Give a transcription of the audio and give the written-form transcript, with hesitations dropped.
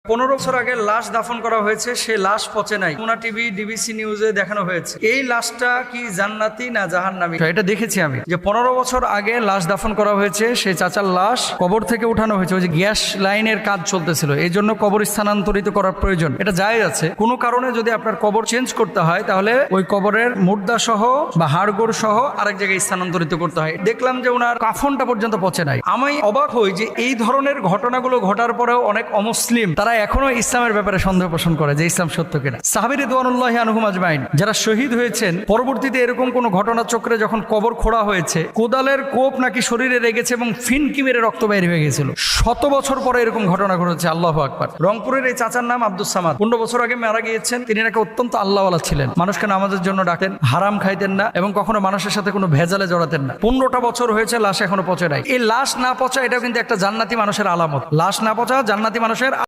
15 বছর আগে লাশ দাফন করা হয়েছে, সে লাশ পচে নাই। যমুনা টিভি, ডিবিসি নিউজে দেখানো হয়েছে। এই লাশটা কি জান্নাতি না জাহান্নামী, এটা দেখেছি আমি। যে 15 বছর আগে লাশ দাফন করা হয়েছে, সেই চাচার লাশ কবর থেকে উঠানো হয়েছে। ওই যে গ্যাস লাইনের কাজ চলতেছিল, এই জন্য কবর স্থানান্তরিত করার প্রয়োজন, এটা জায়েজ আছে। কোনো কারণে যদি আপনার কবর চেঞ্জ করতে হয়, তাহলে ওই কবরের মুর্দা সহ বা হাড়গোড় সহ আরেক জায়গায় স্থানান্তরিত করতে হয়। দেখলাম যে ওনার কাফনটা পর্যন্ত পচে নাই। আমি অবাক হই যে এই ধরনের ঘটনাগুলো ঘটার পরেও অনেক অমুসলিম তারা এখনো ইসলামের ব্যাপারে সন্দেহ পোষণ করে যে ইসলাম সত্য কিনা। সাহাবী রিদওয়ানুল্লাহি আনহুম আজমাইন যারা শহীদ হয়েছেন, পরবর্তীতে এরকম কোন ঘটনা চক্রে যখন কবর খোঁড়া হয়েছে, কোদালের কোপ নাকি শরীরে লেগেছে এবং ফিনকি মেরে রক্ত বের হয়ে গেছিল। 100 বছর পরে এরকম ঘটনা ঘটেছে। আল্লাহু আকবার। রংপুরের এই চাচার নাম আব্দুস সামাদ, 15 বছর আগে মারা গিয়েছেন। তিনি নাকি অত্যন্ত আল্লাহওয়ালা ছিলেন, মানুষকে নামাজের জন্য ডাকতেন, হারাম খাইতেন না এবং কখনো মানুষের সাথে কোনো ভেজালে জড়াতেন না। 15টা বছর হয়েছে, লাশ এখনো পচে নাই। এই লাশ না পচা, এটাও কিন্তু একটা জান্নাতি মানুষের আলামত। লাশ না পচা জান্নাতি মানুষের